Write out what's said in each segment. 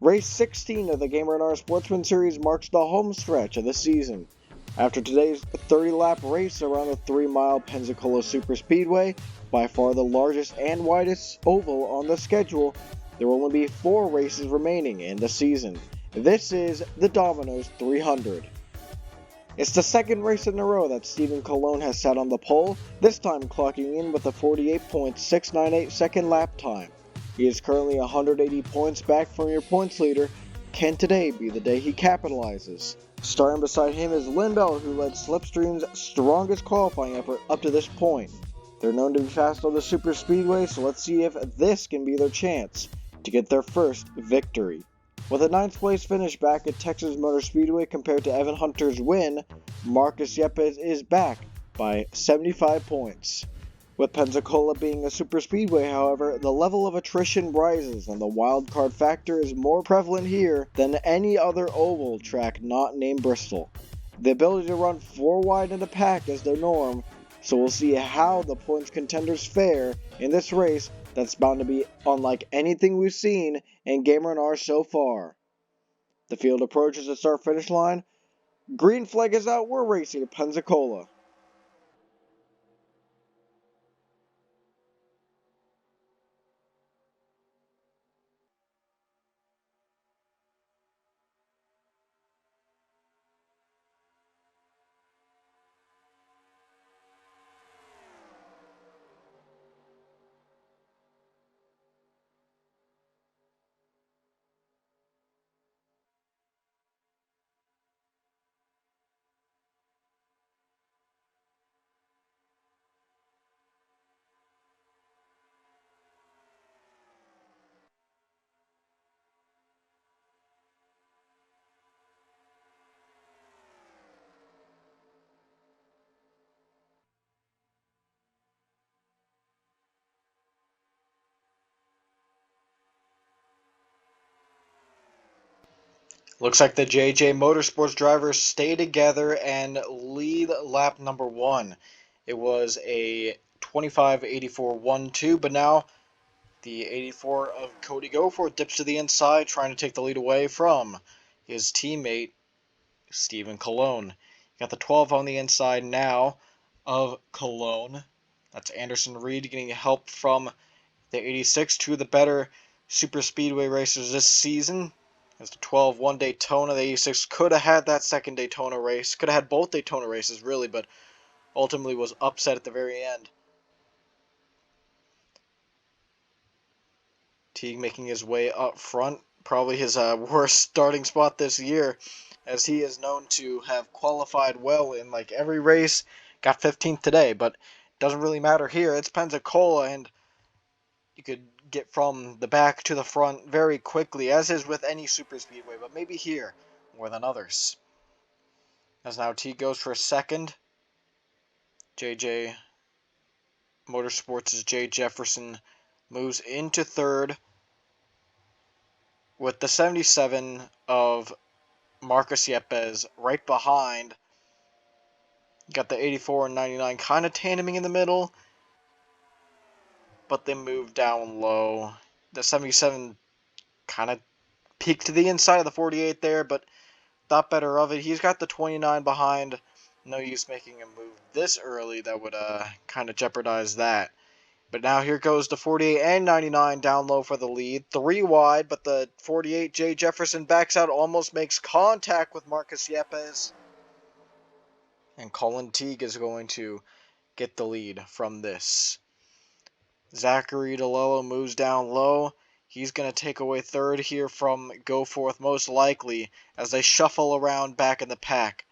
Race 16 of the GAMERNR Sportsman Series marks the home stretch of the season. After today's 30-lap race around the 3-mile Pensacola Superspeedway, by far the largest and widest oval on the schedule, there will only be 4 races remaining in the season. This is the Dominos 300. It's the second race in a row that Stephen Colon has sat on the pole, this time clocking in with a 48.698 second lap time. He is currently 180 points back from your points leader. Can today be the day he capitalizes? Starting beside him is Lindell, who led Slipstream's strongest qualifying effort up to this point. They're known to be fast on the Superspeedway, so let's see if this can be their chance to get their first victory. With a 9th place finish back at Texas Motor Speedway compared to Evan Hunter's win, Marcus Yepes is back by 75 points. With Pensacola being a superspeedway, however, the level of attrition rises and the wildcard factor is more prevalent here than any other oval track not named Bristol. The ability to run 4 wide in the pack is the norm, so we'll see how the points contenders fare in this race that's bound to be unlike anything we've seen in GAMERNR so far. The field approaches the start-finish line. Green flag is out, we're racing at Pensacola. Looks like the JJ Motorsports drivers stay together and lead lap number 1. It was a 25.84 1-2, but now the 84 of Cody Goforth dips to the inside, trying to take the lead away from his teammate, Stephen Colon. Got the 12 on the inside now of Colon. That's Anderson Reed getting help from the 86, two of the better super speedway racers this season. As the 12 won Daytona, the 86 could have had that second Daytona race. Could have had both Daytona races, really, but ultimately was upset at the very end. Teague making his way up front. Probably his worst starting spot this year, as he is known to have qualified well in like every race. Got 15th today, but doesn't really matter here. It's Pensacola, and you could get from the back to the front very quickly, as is with any super speedway, but maybe here more than others. As now T goes for a second. JJ Motorsports' Jay Jefferson moves into third with the 77 of Marcus Yepes right behind. Got the 84 and 99 kind of tandeming in the middle, but they move down low. The 77 kind of peeked to the inside of the 48 there, but thought better of it. He's got the 29 behind. No use making a move this early that would kind of jeopardize that. But now here goes the 48 and 99 down low for the lead. 3 wide, but the 48, Jay Jefferson, backs out, almost makes contact with Marcus Yepes. And Colin Teague is going to get the lead from this. Zachary DeLello moves down low. He's going to take away third here from Goforth, most likely, as they shuffle around back in the pack.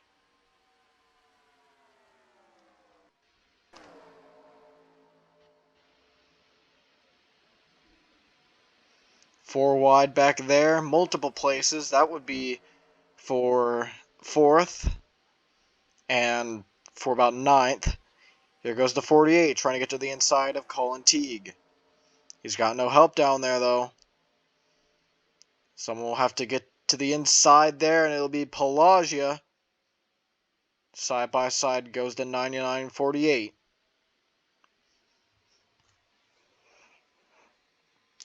Four wide back there, multiple places. That would be for 4th and for about 9th. Here goes the 48, trying to get to the inside of Colin Teague. He's got no help down there, though. Someone will have to get to the inside there, and it'll be Pelagia. Side by side goes the 99 and 48.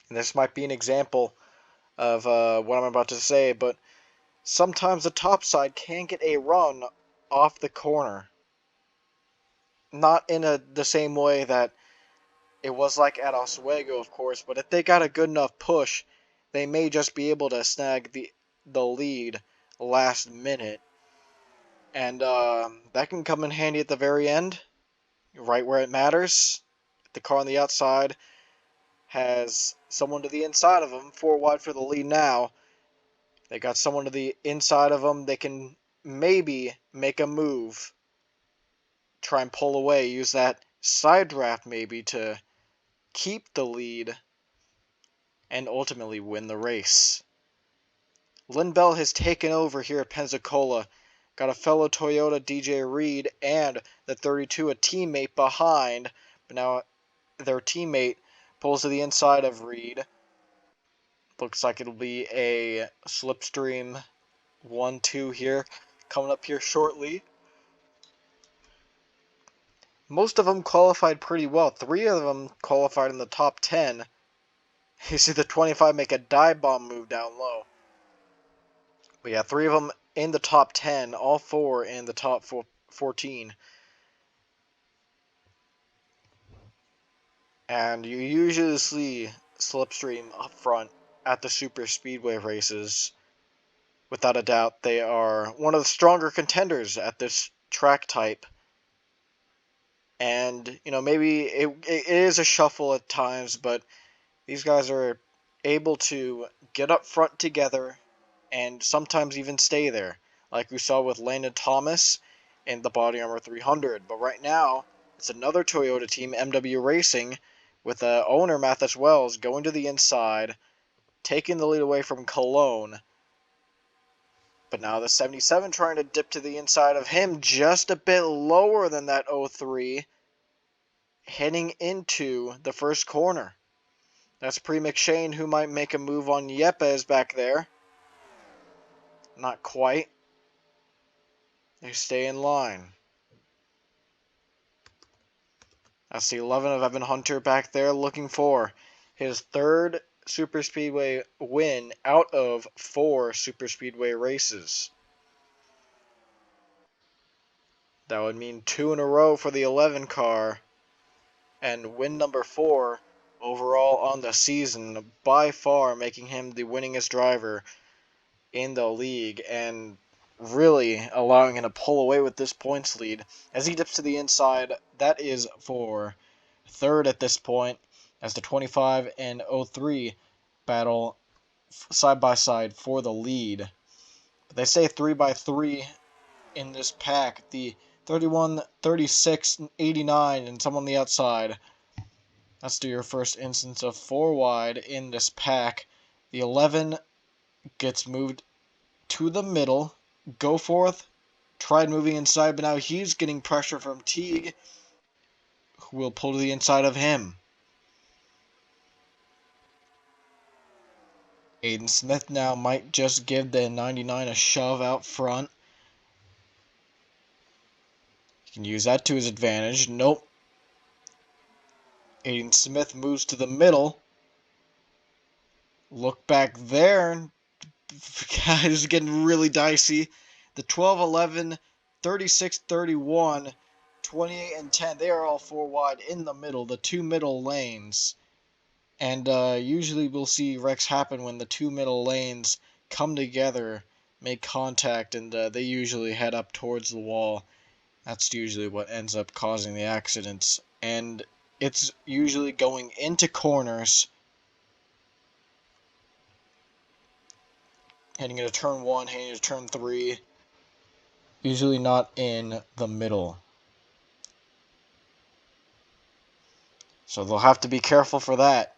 And this might be an example of what I'm about to say, but sometimes the top side can get a run off the corner. Not in the same way that it was like at Oswego, of course, but if they got a good enough push, they may just be able to snag the lead last minute. And that can come in handy at the very end, right where it matters. The car on the outside has someone to the inside of them, 4 wide for the lead now. They got someone to the inside of them. They can maybe make a move, try and pull away, use that side draft maybe to keep the lead and ultimately win the race. Lynn Bell has taken over here at Pensacola. Got a fellow Toyota DJ Reed and the 32, a teammate behind. But now their teammate pulls to the inside of Reed. Looks like it'll be a slipstream 1-2 here, coming up here shortly. Most of them qualified pretty well. 3 of them qualified in the top 10. You see the 25 make a dive bomb move down low. But yeah, 3 of them in the top 10, all 4 in the top 14. And you usually see slipstream up front at the super speedway races. Without a doubt, they are one of the stronger contenders at this track type. And, maybe it is a shuffle at times, but these guys are able to get up front together and sometimes even stay there, like we saw with Landon Thomas in the Body Armor 300. But right now, it's another Toyota team, MW Racing, with owner Mathis Wells going to the inside, taking the lead away from Cologne. But now the 77 trying to dip to the inside of him, just a bit lower than that 03, heading into the first corner. That's Pre McShane, who might make a move on Yepes back there. Not quite. They stay in line. That's the 11 of Evan Hunter back there looking for his 3rd Superspeedway win out of 4 Superspeedway races. That would mean 2 in a row for the 11 car. And win number 4 overall on the season, by far making him the winningest driver in the league and really allowing him to pull away with this points lead. As he dips to the inside, that is for 3rd at this point, as the 25 and 03 battle side by side for the lead. But they say 3x3 in this pack. The 31, 36, 89, and some on the outside. That's your first instance of 4 wide in this pack. The 11 gets moved to the middle. Goforth tried moving inside, but now he's getting pressure from Teague, who will pull to the inside of him. Aiden Smith now might just give the 99 a shove out front. He can use that to his advantage. Nope. Aiden Smith moves to the middle. Look back there. This is getting really dicey. The 12, 11, 36, 31, 28, and 10, they are all 4 wide in the middle, the 2 middle lanes. And usually we'll see wrecks happen when the 2 middle lanes come together, make contact, and they usually head up towards the wall. That's usually what ends up causing the accidents. And it's usually going into corners, heading into turn 1, heading into turn 3. Usually not in the middle. So they'll have to be careful for that.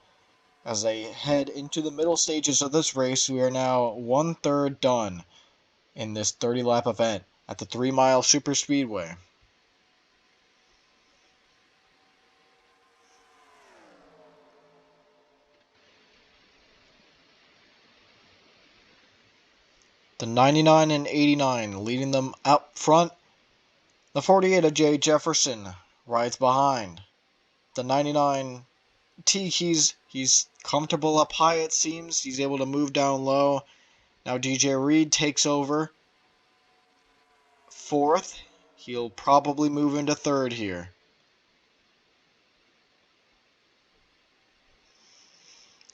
As they head into the middle stages of this race, we are now 1/3 done in this 30-lap event at the 3-mile Superspeedway. The 99 and 89 leading them out front. The 48 of Jay Jefferson rides behind. The 99 Teague, he's comfortable up high, it seems. He's able to move down low. Now DJ Reed takes over fourth. He'll probably move into third here.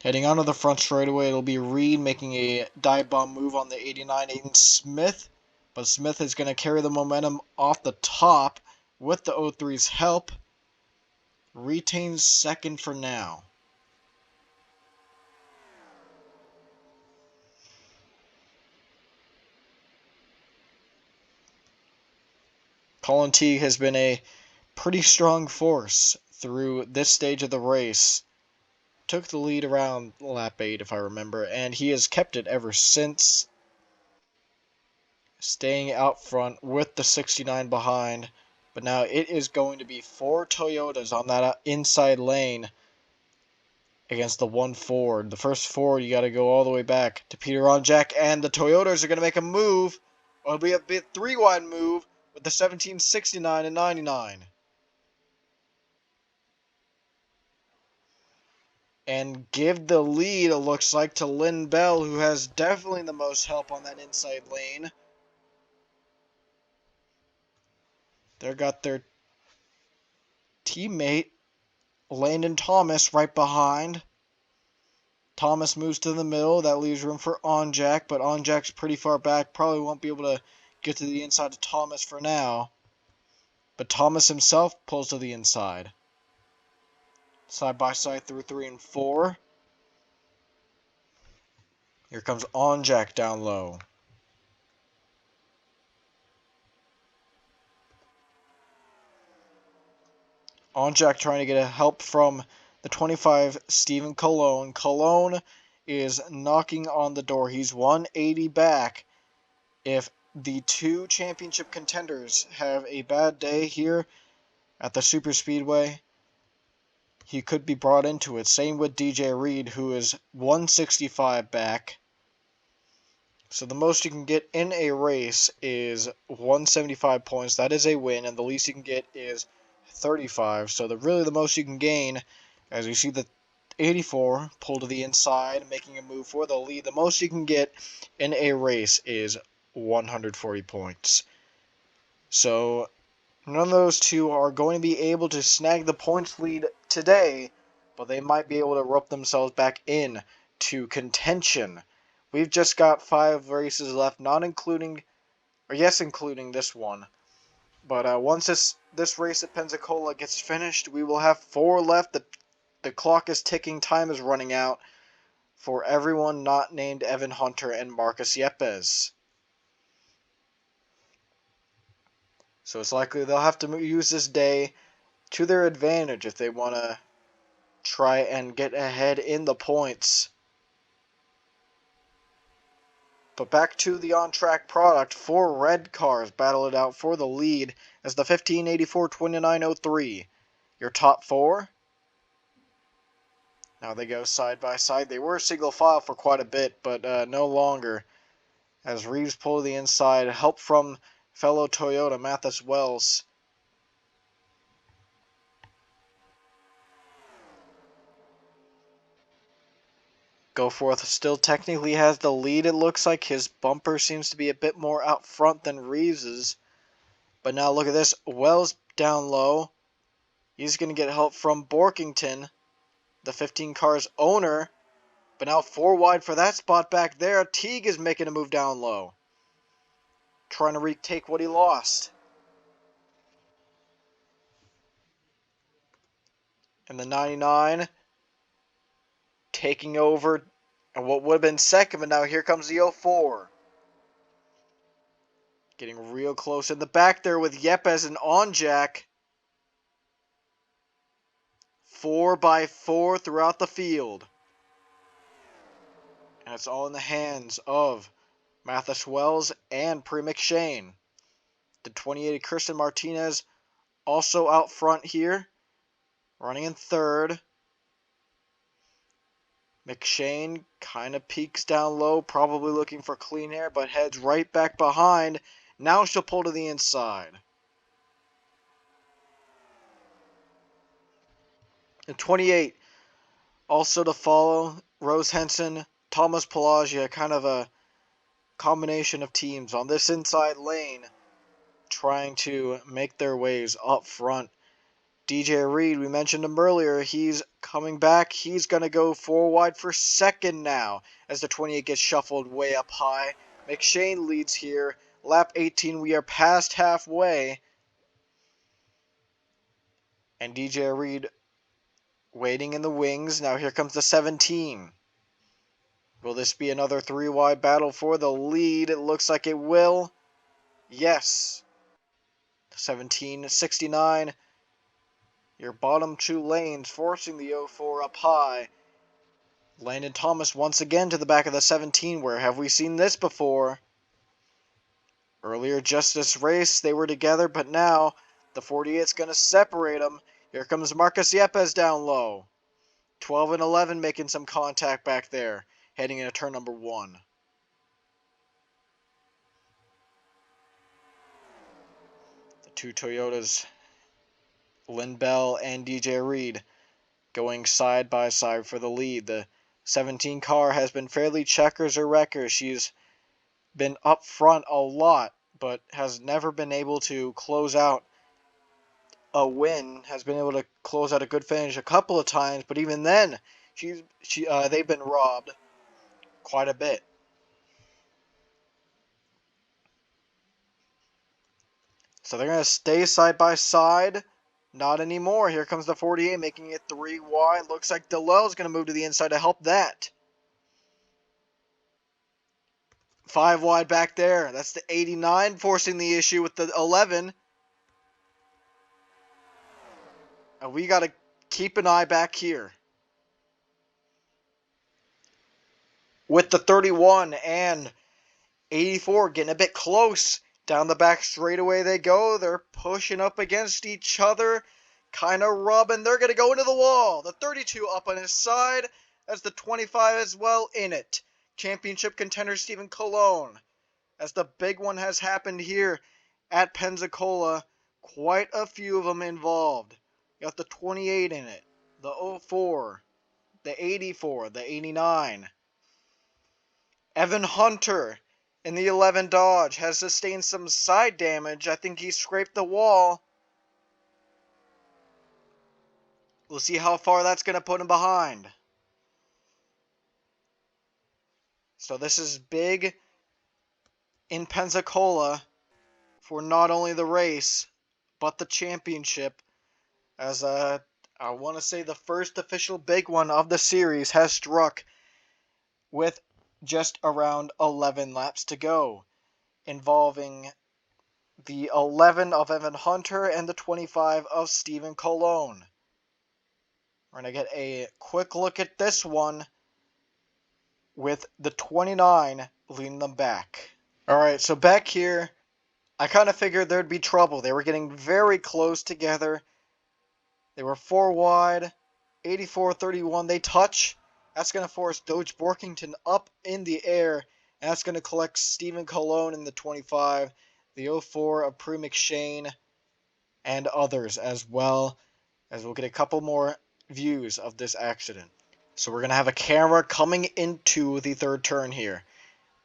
Heading onto the front straightaway, it'll be Reed making a dive bomb move on the 89, Aiden Smith. But Smith is going to carry the momentum off the top with the 03's help. Retains second for now. Colin Teague has been a pretty strong force through this stage of the race. Took the lead around lap 8, if I remember, and he has kept it ever since, staying out front with the 69 behind. But now it is going to be 4 Toyotas on that inside lane against the 1 Ford. The first Ford, you got to go all the way back to Peter Onjak, and the Toyotas are going to make a move. It'll be a bit 3-wide move with the 17, 69, and 99. And give the lead, it looks like, to Lynn Bell, who has definitely the most help on that inside lane. They got their teammate, Landon Thomas, right behind. Thomas moves to the middle. That leaves room for Onjak, but Onjak's pretty far back. Probably won't be able to get to the inside of Thomas for now. But Thomas himself pulls to the inside. Side by side through 3 and 4. Here comes Onjak down low. Onjak trying to get a help from the 25, Stephen Colon. Colon is knocking on the door. He's 180 back. If the 2 championship contenders have a bad day here at the Superspeedway, he could be brought into it. Same with DJ Reed, who is 165 back. So the most you can get in a race is 175 points. That is a win, and the least you can get is 35. So really the most you can gain, as you see the 84 pull to the inside, making a move for the lead. The most you can get in a race is 140 points. So none of those two are going to be able to snag the points lead today, but they might be able to rope themselves back in to contention. We've just got 5 races left, including this one. But once this race at Pensacola gets finished, we will have 4 left. The clock is ticking, time is running out for everyone not named Evan Hunter and Marcus Yepes. So it's likely they'll have to use this day to their advantage if they want to try and get ahead in the points. But back to the on-track product. 4 red cars battle it out for the lead as the 1584 2903. Your top 4. Now they go side by side. They were single file for quite a bit, but no longer. As Reeves pulled the inside, help from fellow Toyota Mathis Wells. Goforth still technically has the lead, it looks like. His bumper seems to be a bit more out front than Reeves's. But now look at this. Wells down low. He's going to get help from Borkington, the 15 car's owner. But now 4 wide for that spot back there. Teague is making a move down low, trying to retake what he lost. And the 99 taking over and what would have been second, but now here comes the 04. Getting real close in the back there with Yepes and Onjak. 4x4 throughout the field. And it's all in the hands of Mathis Wells and Pre McShane. The 28 Christian Martinez also out front here, running in third. McShane kind of peeks down low, probably looking for clean air, but heads right back behind. Now she'll pull to the inside. The 28 Also to follow, Rose Henson, Thomas Pelagia, kind of a combination of teams on this inside lane trying to make their ways up front. DJ Reed, we mentioned him earlier, he's coming back. He's going to go 4 wide for second now as the 28 gets shuffled way up high. McShane leads here. Lap 18, we are past halfway. And DJ Reed waiting in the wings. Now here comes the 17. Will this be another 3 wide battle for the lead? It looks like it will. Yes. 1769. Your bottom 2 lanes forcing the 04 up high. Landon Thomas once again to the back of the 17. Where have we seen this before? Earlier just this race they were together, but now the 48's going to separate them. Here comes Marcus Yepes down low. 12 and 11 making some contact back there, heading into turn number 1. The 2 Toyotas, Lynn Bell and DJ Reed, going side by side for the lead. The 17 car has been fairly checkers or wreckers. She's been up front a lot, but has never been able to close out a win. Has been able to close out a good finish a couple of times, but even then, they've been robbed quite a bit. So they're going to stay side by side. Not anymore. Here comes the 48, making it 3 wide. Looks like DeLelle's going to move to the inside to help that. 5 wide back there. That's the 89 forcing the issue with the 11. And we got to keep an eye back here. With the 31 and 84 getting a bit close. Down the back straightaway they go. They're pushing up against each other. Kind of rubbing. They're going to go into the wall. The 32 up on his side. As the 25 as well in it. Championship contender Stephen Colon. As the big one has happened here at Pensacola. Quite a few of them involved. Got the 28 in it. The 04. The 84. The 89. Evan Hunter in the 11 Dodge has sustained some side damage. I think he scraped the wall. We'll see how far that's going to put him behind. So this is big in Pensacola for not only the race, but the championship. As I want to say the first official big one of the series has struck with just around 11 laps to go, involving the 11 of Evan Hunter and the 25 of Stephen Colon. We're going to get a quick look at this one with the 29 leading them back. Alright, so back here, I kind of figured there'd be trouble. They were getting very close together. They were 4 wide, 84-31. They touch. That's going to force Doge Borkington up in the air. And that's going to collect Stephen Colon in the 25, the 04 of Prue McShane, and others as well. As we'll get a couple more views of this accident. So we're going to have a camera coming into the third turn here.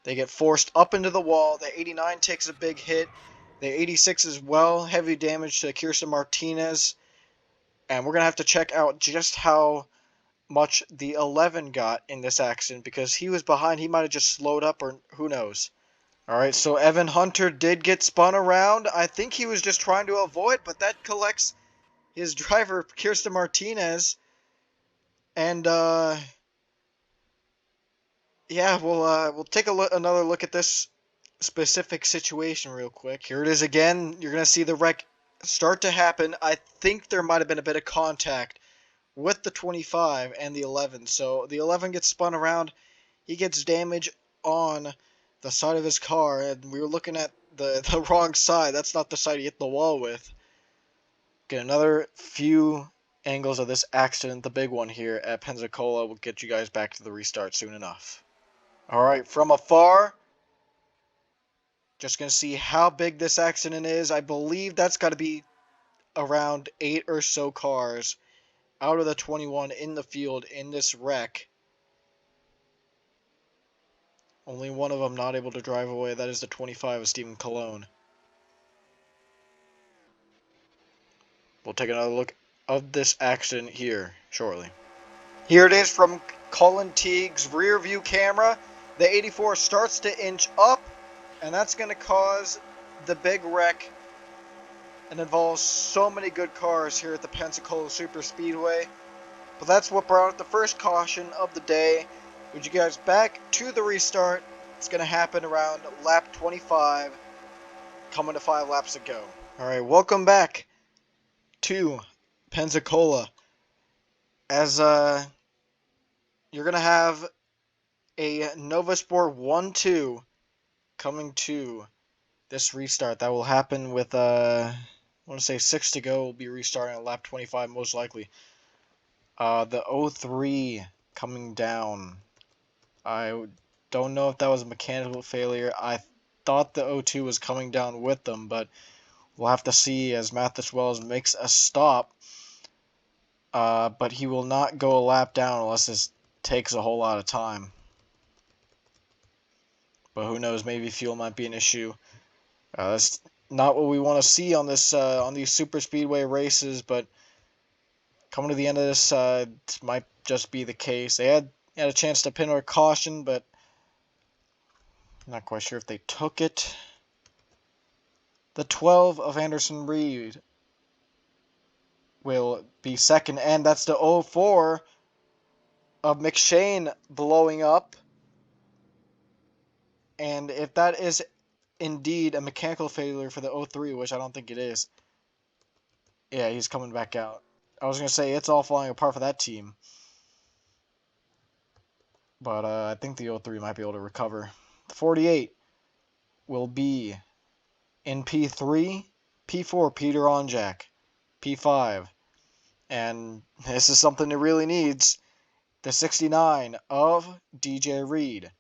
They get forced up into the wall. The 89 takes a big hit. The 86 as well. Heavy damage to Kirsten Martinez. And we're going to have to check out just how much the 11 got in this accident, because he was behind. He might have just slowed up, or who knows. Alright, so Evan Hunter did get spun around. I think he was just trying to avoid, but that collects his driver, Kirsten Martinez. And, yeah, we'll take another look at this specific situation real quick. Here it is again. You're going to see the wreck start to happen. I think there might have been a bit of contact with the 25 and the 11. So the 11 gets spun around. He gets damage on the side of his car. And we were looking at the wrong side. That's not the side he hit the wall with. Get another few angles of this accident. The big one here at Pensacola. We'll get you guys back to the restart soon enough. Alright, from afar, just going to see how big this accident is. I believe that's got to be around 8 or so cars out of the 21 in the field in this wreck. Only one of them not able to drive away. That is the 25 of Stephen Colon. We'll take another look of this accident here shortly. Here it is from Colin Teague's rear view camera. The 84 starts to inch up, and that's going to cause the big wreck, and involves so many good cars here at the Pensacola Superspeedway. But that's what brought out the first caution of the day. With you guys back to the restart. It's going to happen around lap 25, coming to 5 laps to go. Alright, welcome back to Pensacola. As you're going to have a Nova Sport 1-2 coming to this restart. That will happen with, I want to say 6 to go. Will be restarting at lap 25 most likely. The 03 coming down. I don't know if that was a mechanical failure. I thought the 02 was coming down with them, but we'll have to see as Mathis Wells makes a stop. But he will not go a lap down unless this takes a whole lot of time. But who knows? Maybe fuel might be an issue. That's not what we want to see on this on these super speedway races. But coming to the end of this, it might just be the case. They had a chance to pin or caution, but I'm not quite sure if they took it. The 12 of Anderson Reed will be second, and that's the 04 of McShane blowing up. And if that is indeed a mechanical failure for the 03, which I don't think it is, yeah, he's coming back out. I was going to say, it's all falling apart for that team. But I think the 03 might be able to recover. The 48 will be in P3, P4, Peter Onjak, P5. And this is something it really needs. The 69 of DJ Reed.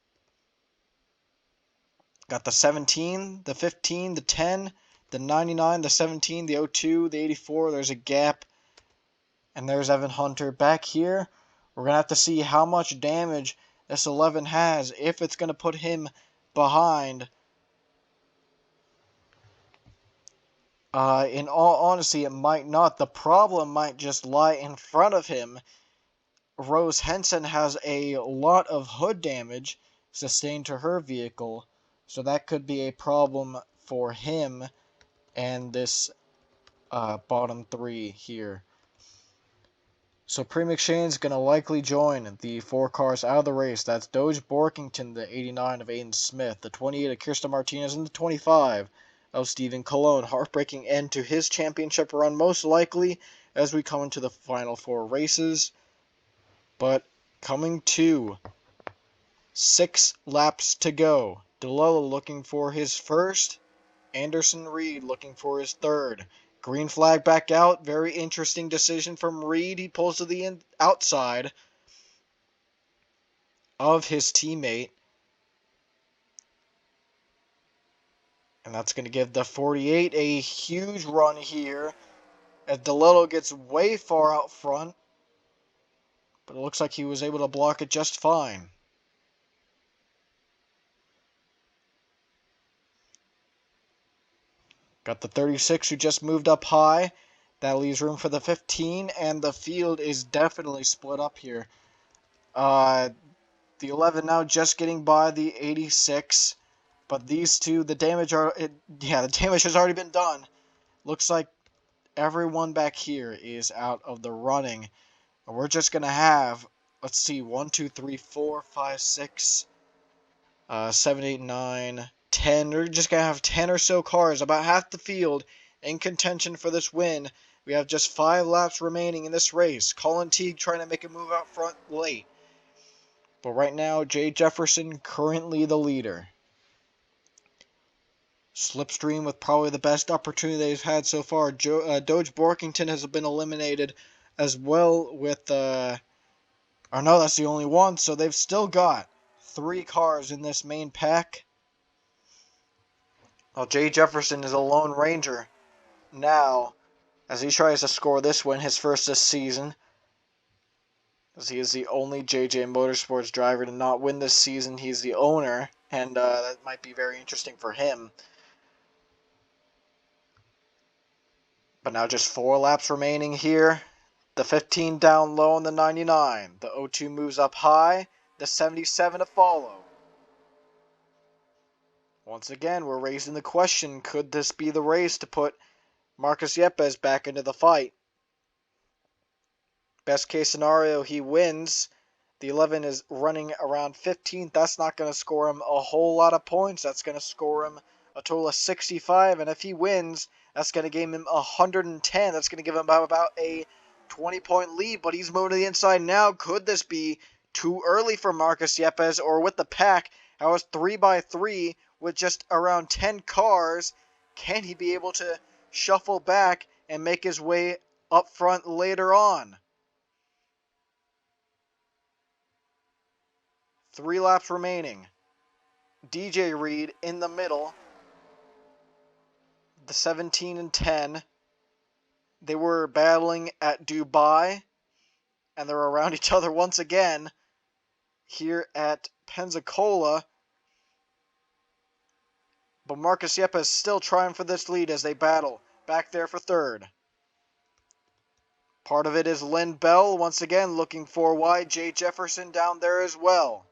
Got the 17, the 15, the 10, the 99, the 17, the 02, the 84. There's a gap. And there's Evan Hunter. Back here, we're going to have to see how much damage this 11 has. If it's going to put him behind. In all honesty, it might not. The problem might just lie in front of him. Rose Henson has a lot of hood damage sustained to her vehicle, so that could be a problem for him and this bottom 3 here. So Pre-McShane's going to likely join the 4 cars out of the race. That's Doge Borkington, the 89 of Aiden Smith, the 28 of Kirsten Martinez, and the 25 of Stephen Colon. Heartbreaking end to his championship run, most likely, as we come into the final 4 races. But coming to 6 laps to go. DeLillo looking for his first. Anderson Reed looking for his third. Green flag back out. Very interesting decision from Reed. He pulls to the outside of his teammate. And that's going to give the 48 a huge run here, as DeLillo gets way far out front. But it looks like he was able to block it just fine. Got the 36 who just moved up high. That leaves room for the 15, and the field is definitely split up here. The 11 now just getting by the 86. But these two, the damage has already been done. Looks like everyone back here is out of the running. And we're just going to have, let's see, 1, 2, 3, 4, 5, 6, 7, 8, 9, 10. We're just going to have 10 or so cars, about half the field, in contention for this win. We have just 5 laps remaining in this race. Colin Teague trying to make a move out front late. But right now, Jay Jefferson currently the leader. Slipstream with probably the best opportunity they've had so far. Doge Borkington has been eliminated as well with... no, that's the only one. So they've still got 3 cars in this main pack. Well, Jay Jefferson is a Lone Ranger now as he tries to score this win, his first this season. As he is the only JJ Motorsports driver to not win this season. He's the owner, and that might be very interesting for him. But now just 4 laps remaining here. The 15 down low on the 99. The 02 moves up high. The 77 to follow. Once again, we're raising the question, could this be the race to put Marcus Yepes back into the fight? Best case scenario, he wins. The 11 is running around 15th. That's not going to score him a whole lot of points. That's going to score him a total of 65. And if he wins, that's going to give him 110. That's going to give him about a 20-point lead. But he's moving to the inside now. Could this be too early for Marcus Yepes? Or with the pack, I was 3x3 with just around 10 cars. Can he be able to shuffle back and make his way up front later on? 3 laps remaining. DJ Reed in the middle. The 17 and 10. They were battling at Dubai, and they're around each other once again here at Pensacola. But Marcus Yepes still trying for this lead as they battle back there for third. Part of it is Lynn Bell once again looking for wide. Jay Jefferson down there as well.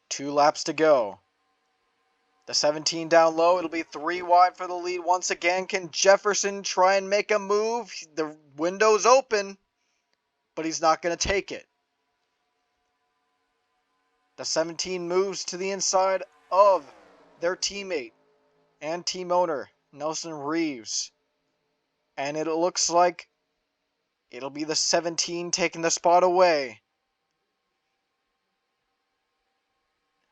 Two laps to go. The 17 down low. It'll be 3 wide for the lead. Once again, can Jefferson try and make a move? The window's open, but he's not going to take it. The 17 moves to the inside of their teammate and team owner, Nelson Reeves. And it looks like it'll be the 17 taking the spot away.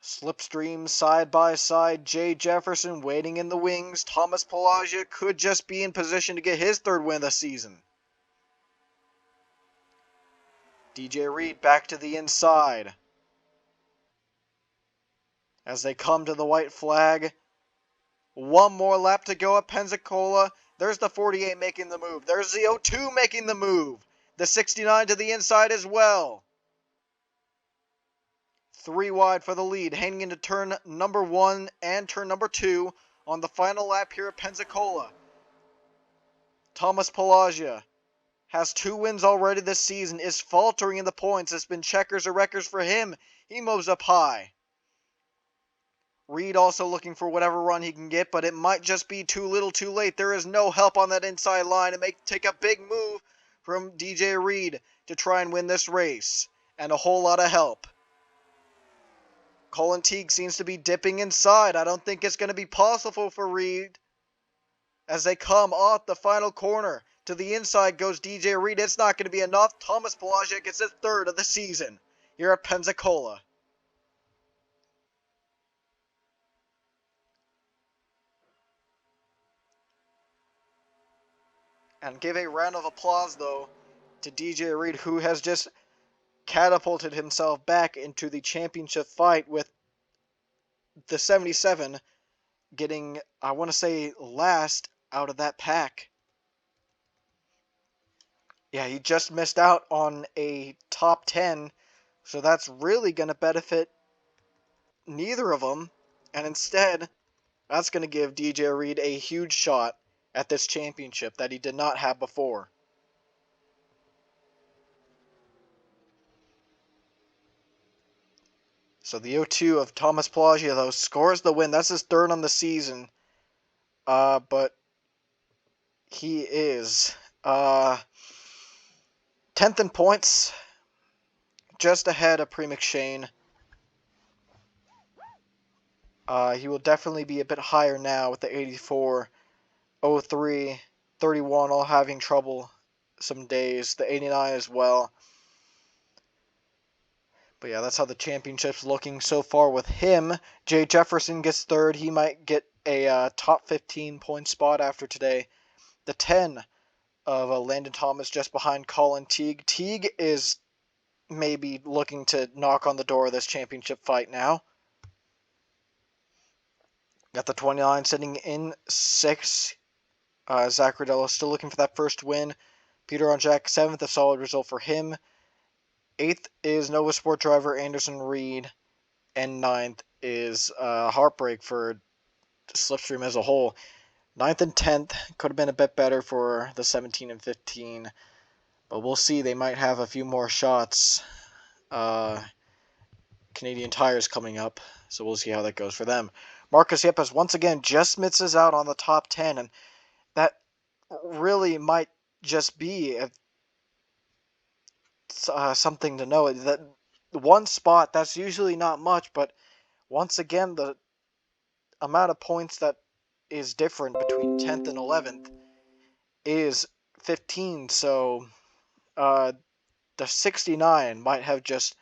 Slipstream side by side. Jay Jefferson waiting in the wings. Thomas Pelagia could just be in position to get his 3rd win of the season. DJ Reed back to the inside. As they come to the white flag. 1 more lap to go at Pensacola. There's the 48 making the move. There's the 02 making the move. The 69 to the inside as well. 3 wide for the lead, heading into turn number 1 and turn number 2 on the final lap here at Pensacola. Thomas Pelagia has 2 wins already this season, is faltering in the points. It's been checkers or wreckers for him. He moves up high. Reed also looking for whatever run he can get, but it might just be too little too late. There is no help on that inside line. It may take a big move from DJ Reed to try and win this race, and a whole lot of help. Colin Teague seems to be dipping inside. I don't think it's going to be possible for Reed. As they come off the final corner, to the inside goes DJ Reed. It's not going to be enough. Thomas Pelagia gets his 3rd of the season here at Pensacola. And give a round of applause, though, to DJ Reed, who has just catapulted himself back into the championship fight with the 77 getting, I want to say, last out of that pack. Yeah, he just missed out on a top 10, so that's really going to benefit neither of them, and instead, that's going to give DJ Reed a huge shot at this championship that he did not have before. So the 0-2 of Thomas Pelagia, though, scores the win. That's his 3rd on the season. But he is 10th in points, just ahead of Pre McShane. He will definitely be a bit higher now with the 84, 03, 31 all having trouble some days. The 89 as well. But yeah, that's how the championship's looking so far with him. Jay Jefferson gets 3rd. He might get a top 15 point spot after today. The 10 of Landon Thomas just behind Colin Teague. Teague is maybe looking to knock on the door of this championship fight now. Got the 29 sitting in 6th. Zach Rodello still looking for that first win. Peter on Jack, 7th, a solid result for him. 8th is Nova Sport driver Anderson Reed. And 9th is heartbreak for Slipstream as a whole. 9th and 10th could have been a bit better for the 17 and 15. But we'll see. They might have a few more shots. Canadian Tires coming up. So we'll see how that goes for them. Marcus Yepes once again just misses out on the top 10. And that really might just be something to know. That one spot, that's usually not much, but once again, the amount of points that is different between 10th and 11th is 15. So the 69 might have just,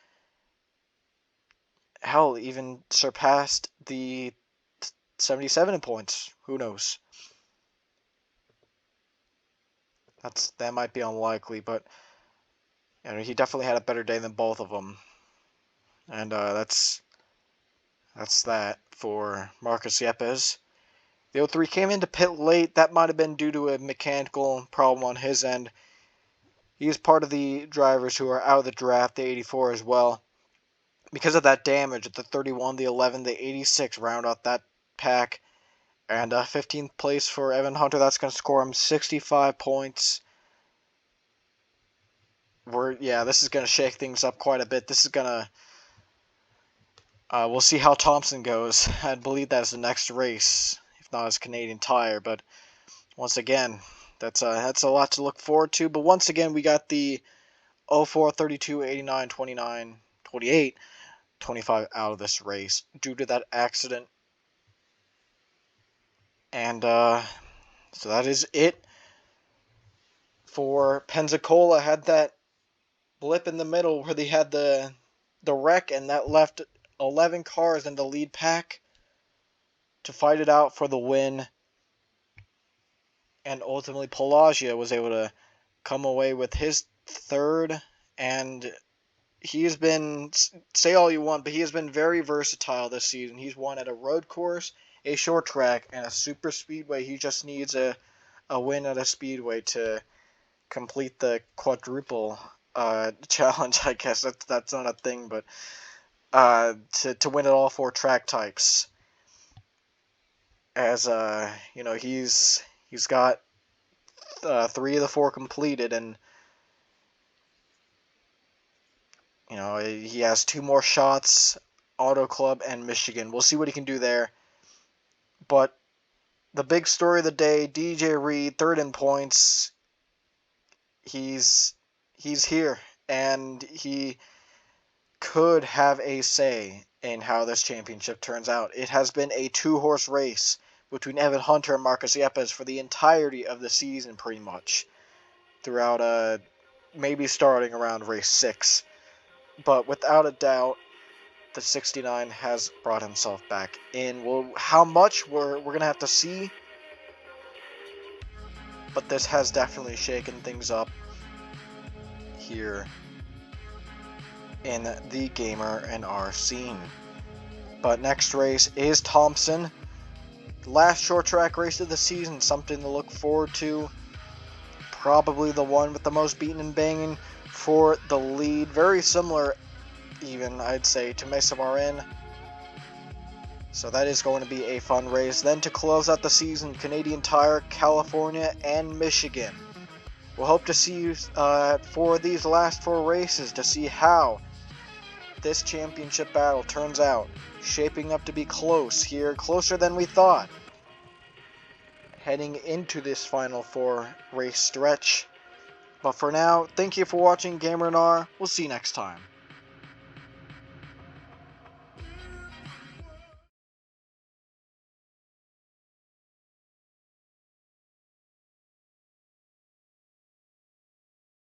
hell, even surpassed the 77 in points. Who knows? That might be unlikely, but he definitely had a better day than both of them. And that's that for Marcus Yepes. The 03 came into pit late. That might have been due to a mechanical problem on his end. He is part of the drivers who are out of the draft, the 84 as well. Because of that damage at the 31, the 11, the 86 round out that pack. And 15th place for Evan Hunter. That's going to score him 65 points. This is going to shake things up quite a bit. This is going to... we'll see how Thompson goes. I believe that's the next race, if not as Canadian Tire. But once again, that's a lot to look forward to. But once again, we got the 04, 32, 89, 29, 28, 25 out of this race due to that accident. And so that is it for Pensacola. Had that blip in the middle where they had the wreck, and that left 11 cars in the lead pack to fight it out for the win. And ultimately, Pelagia was able to come away with his third. And he has been, say all you want, but he has been very versatile this season. He's won at a road course, a short track, and a super speedway. He just needs a win at a speedway to complete the quadruple challenge, I guess. That's not a thing, but to win at all 4 track types. As he's got 3 of the 4 completed, and he has 2 more shots, Auto Club and Michigan. We'll see what he can do there. But the big story of the day, DJ Reed, 3rd in points. He's here, and he could have a say in how this championship turns out. It has been a 2-horse race between Evan Hunter and Marcus Yepes for the entirety of the season, pretty much. Throughout, maybe starting around race 6. But without a doubt, the 69 has brought himself back in. Well, how much we're going to have to see. But this has definitely shaken things up here in the GAMERNR scene. But next race is Thompson. Last short track race of the season, something to look forward to. Probably the one with the most beating and banging for the lead. Very similar, even, I'd say, to Mesa Marin. So that is going to be a fun race. Then to close out the season, Canadian Tire, California, and Michigan. We'll hope to see you for these last 4 races to see how this championship battle turns out. Shaping up to be close here, closer than we thought. Heading into this final 4 race stretch. But for now, thank you for watching GAMERNR. We'll see you next time.